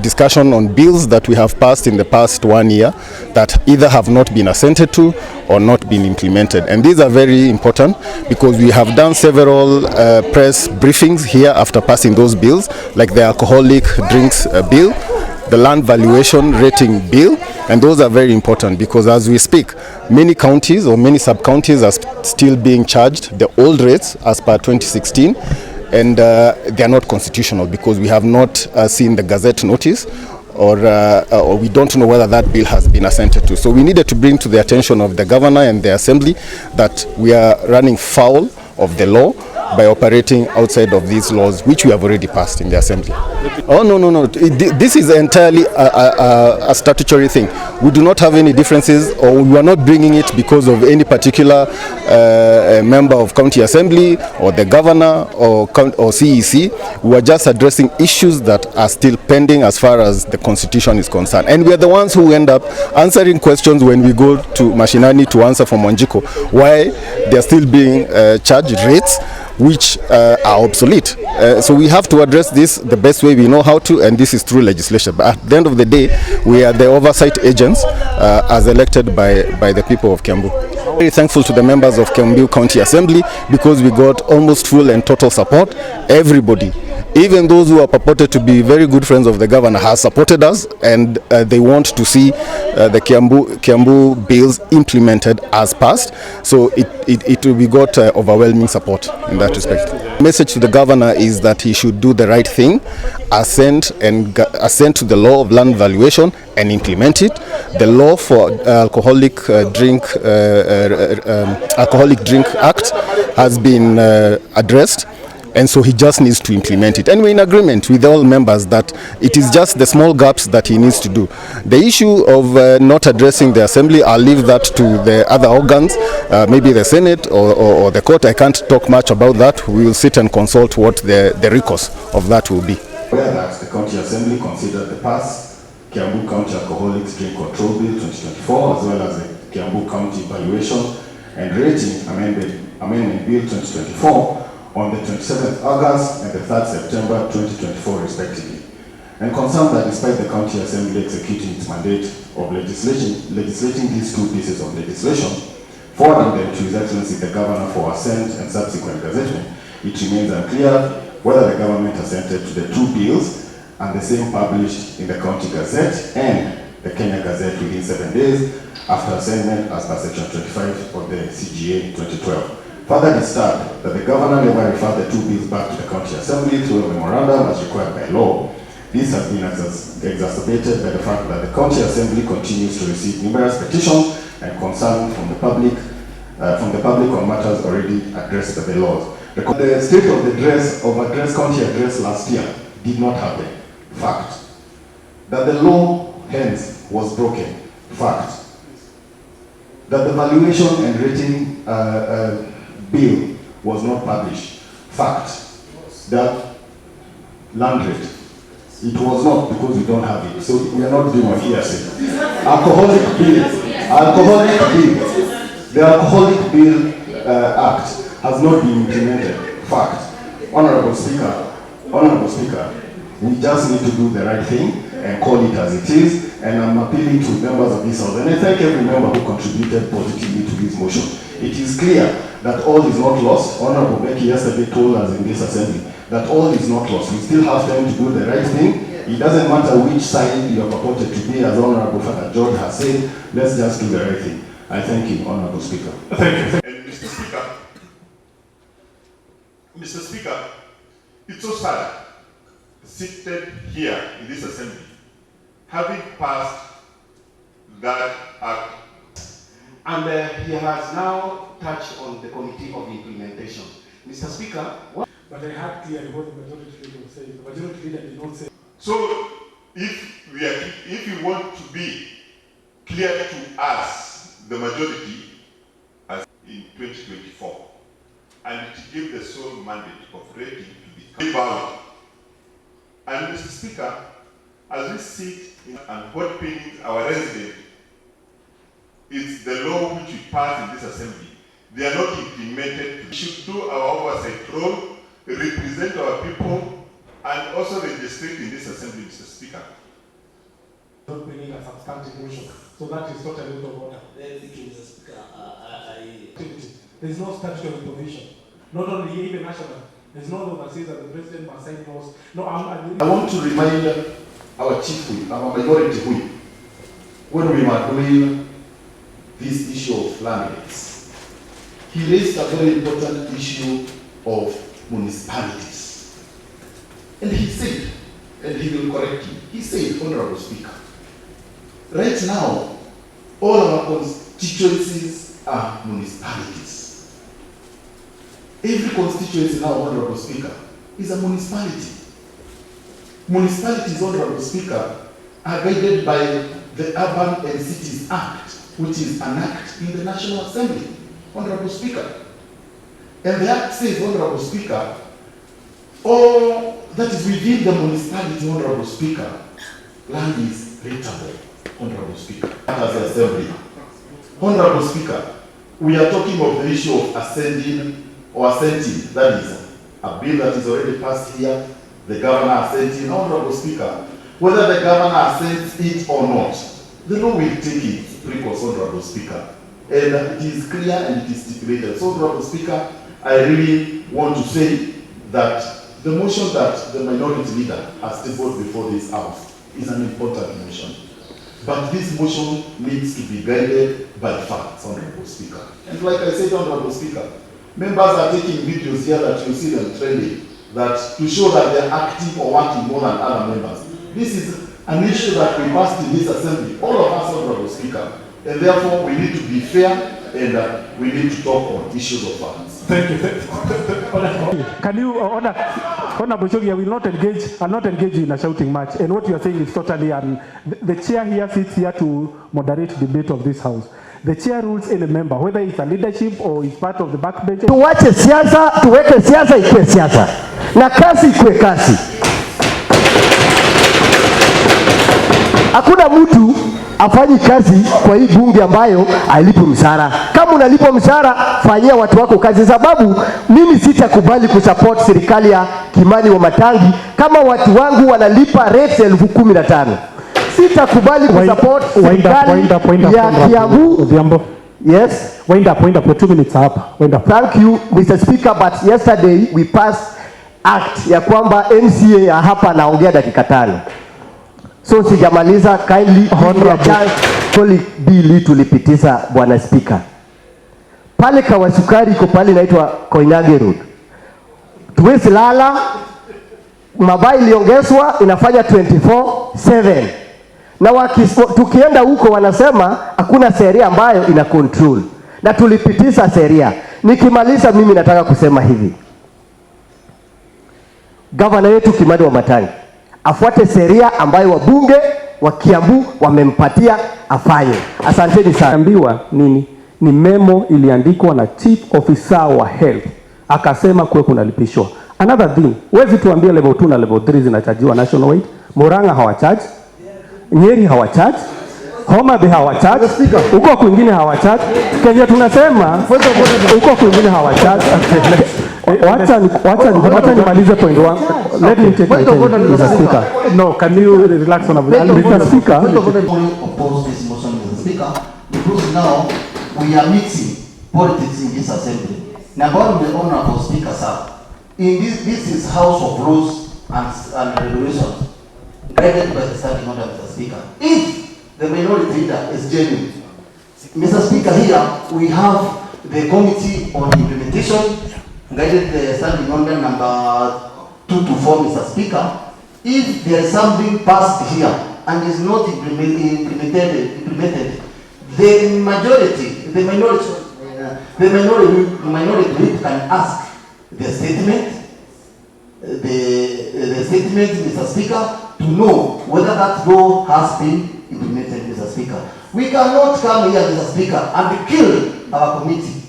Discussion on bills that we have passed in the past 1 year that either have not been assented to or not been implemented, and these are very important because we have done several press briefings here after passing those bills, like the alcoholic drinks bill, the land valuation rating bill, and those are very important because as we speak, many counties or many sub-counties are still being charged the old rates as per 2016, and they are not constitutional because we have not seen the Gazette notice, or we don't know whether that bill has been assented to. So we needed to bring to the attention of the governor and the assembly that we are running foul of the law by operating outside of these laws which we have already passed in the assembly. Oh, no. This is entirely a statutory thing. We do not have any differences, or we are not bringing it because of any particular member of county assembly or the governor or CEC. We are just addressing issues that are still pending as far as the constitution is concerned. And we are the ones who end up answering questions when we go to Mashinani to answer from Wanjiko why they are still being charged rates which are obsolete. So we have to address this the best way we know how to, and this is through legislation. But at the end of the day, we are the oversight agents as elected by the people of Kiambu. Very thankful to the members of Kiambu County Assembly because we got almost full and total support. Everybody, even those who are purported to be very good friends of the governor, has supported us, and they want to see the Kiambu bills implemented as passed. So we got overwhelming support in that respect. The message to the governor is that he should do the right thing, assent to the law of land valuation and implement it. The law for Alcoholic Drink Act has been addressed, and so he just needs to implement it. And we're in agreement with all members that it is just the small gaps that he needs to do. The issue of not addressing the assembly, I'll leave that to the other organs, maybe the Senate or the court. I can't talk much about that. We will sit and consult what the recourse of that will be. That the county assembly considered the past Kiambu County Alcoholics Drink Control Bill 2024 as well as the Kiambu County Valuation and Rating Amendment Bill 2024 on the 27th August and the 3rd September 2024 respectively, and confirmed that despite the County Assembly executing its mandate of legislating these two pieces of legislation, forwarding them to His Excellency the Governor for assent and subsequent gazettement, it remains unclear whether the government assented to the two bills and the same published in the County Gazette and the Kenya Gazette within 7 days after assignment as per section 25 of the CGA 2012. Further disturbed that the governor never referred the two bills back to the county assembly through a memorandum as required by law. This has been exacerbated by the fact that the county assembly continues to receive numerous petitions and concerns from the public on matters already addressed by the laws. The state of the county address last year did not happen. Fact. That the law hence was broken. Fact. That the valuation and rating bill was not published. Fact. That land rate, it was not because we don't have it. So we are not doing what hearsay. Alcoholic bill. The Alcoholic Bill Act has not been implemented. Fact. Honorable Speaker, we just need to do the right thing and call it as it is, and I'm appealing to members of this House, and I thank every member who contributed positively to this motion. It is clear that all is not lost. Honorable Becky yesterday told us in this assembly that all is not lost. We still have time to do the right thing. It doesn't matter which side you are purported to be, as Honorable Father George has said, let's just do the right thing. I thank you, Honorable Speaker. Thank you. And Mr. Speaker, it's so sad seated here in this assembly, having passed that act, and he has now touched on the committee of implementation. Mr. Speaker, but I had clearly what the majority leader was saying. The majority leader did not say. So, if you want to be clear to us, the majority, as in 2024, and to give the sole mandate of rating to be valid. And Mr. Speaker, as we sit and what pains our residents is the law which we pass in this assembly. They are not implemented. We should do our oversight role, represent our people, and also registrate in this assembly, Mr. Speaker. Not bringing a substantive motion. So that is totally out of order. Mr. Speaker, There is no statutory provision. Not only even national. There's no law that says that the president must sign laws. No, I want to remind our chief whip, our majority whip, when we were doing this issue of land rates, he raised a very important issue of municipalities. And he said, and he will correct me, he said, Honorable Speaker, right now, all our constituencies are municipalities. Every constituency now, Honorable Speaker, is a municipality. Municipalities, Honorable Speaker, are guided by the Urban and Cities Act, which is an act in the National Assembly, Honorable Speaker. And the act says, Honorable Speaker, all that is within the municipality, Honorable Speaker, land is rateable, Honorable Speaker, as the Assembly. Honorable Speaker, we are talking of the issue of assenting, that is a bill that is already passed here, the governor assenting. Honorable Speaker, whether the governor assents it or not, the law will take its precautions, Honorable Speaker. And it is clear and it is stipulated. So, Honorable Speaker, I really want to say that the motion that the minority leader has tabled before this House is an important motion. But this motion needs to be guided by facts, Honorable Speaker. And like I said, Honorable Speaker, members are taking videos here that you see them trending, that to show that they're active or wanting more than other members. This is an issue that we passed in this assembly, all of us, Honorable Speaker, and therefore we need to be fair and we need to talk on issues of facts. thank you. Can you order? Honorable Shogi, I will not engage. I'll not engage you in a shouting match. And what you are saying is totally. The chair here sits here to moderate debate of this house. The chair rules any member, whether it's a leadership or it's part of the backbench. Tuwache siasa, tuweke siasa ikuwe siasa na kazi ikuwe kazi. Hakuna mtu afanyi kazi kwa hii bunge ambayo hailipi mshahara. Kama unalipa mshahara, fanyia watu wako kazi, sababu mimi sitakubali kusupport serikali ya Kimani wa Matangi kama watu wangu wanalipa rates 15,000. Sitakubali kusupport serikali ya Kiambu. Yes. Wind up for 2 minutes hapa. Wind up. Thank you, Mr. Speaker, but yesterday we passed act ya kwamba MCA ya hapa naongea dakika 5. So sijamaliza, kindly honorable bill tulipitisha, Bwana Speaker. Pale Kawasukari iko pale inaitwa Koinage Road. Tuwezi lala, mabai iliongezwa inafanya 24/7. Na tukienda huko wanasema hakuna sheria ambayo ina control. Na tulipitisha sheria. Nikimaliza mimi nataka kusema hivi. Governor wetu Kimani wa Matangi afuate sheria ambayo wabunge wa Kiambu wamempatia afanye. Asanteni sana. Ambiwa nini? Ni memo iliandikwa na Chief Officer wa Health. Akasema kuwe kunalipishwa. Another thing, wezi tuambia level 2 na level 3 zinachajiwa nationwide. Murang'a hawacharge, Nyeri hawacharge, Homa Bay hawacharge, huko kwingine hawacharge. Kenya tunasema huko kwingine hawacharge. Wacha nimalize point 1. Let me take my time, Mr. Speaker. No, can you relax on Mr. Speaker? Oppose this motion, Mr. Speaker, because now we are mixing politics in this assembly. Now, God, the honorable Speaker, sir, in this is House of Rules and Regulations, guided by the standing order, Mr. Speaker. If the minority leader is genuine, Mr. Speaker, here we have the Committee on Implementation, guided the standing order number 2 to 4, Mr. Speaker. If there is something passed here and is not implemented, the minority can ask the statement, Mr. Speaker, to know whether that law has been implemented, Mr. Speaker. We cannot come here, Mr. Speaker, and kill our committee.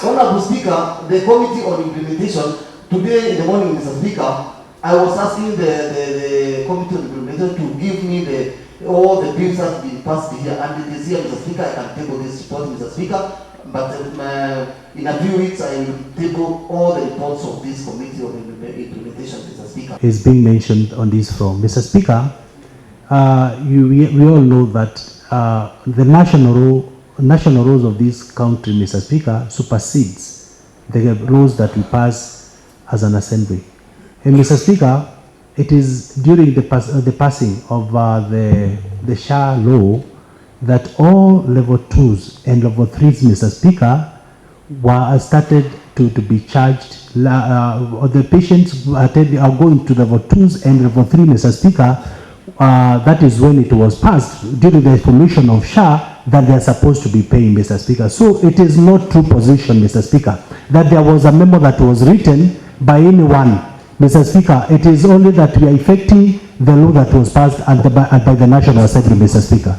Honorable Speaker, the Committee on Implementation, today in the morning, Mr. Speaker, I was asking the Committee on Implementation to give me all the bills that have been passed here, and it is here, Mr. Speaker. I can table this report, Mr. Speaker. but in a few weeks I will table all the reports of this committee of implementation, Mr. Speaker. Is being mentioned on this forum. Mr. Speaker, we all know that the national rules of this country, Mr. Speaker, supersedes the rules that we pass as an assembly. And Mr. Speaker, it is during the passing of the SHA law that all level 2s and level 3s, Mr. Speaker, were started to be charged. The patients are going to level 2s and level 3, Mr. Speaker. That is when it was passed during the formation of SHA that they are supposed to be paying, Mr. Speaker. So it is not true position, Mr. Speaker, that there was a memo that was written by anyone, Mr. Speaker. It is only that we are effecting the law that was passed by the National Assembly, Mr. Speaker.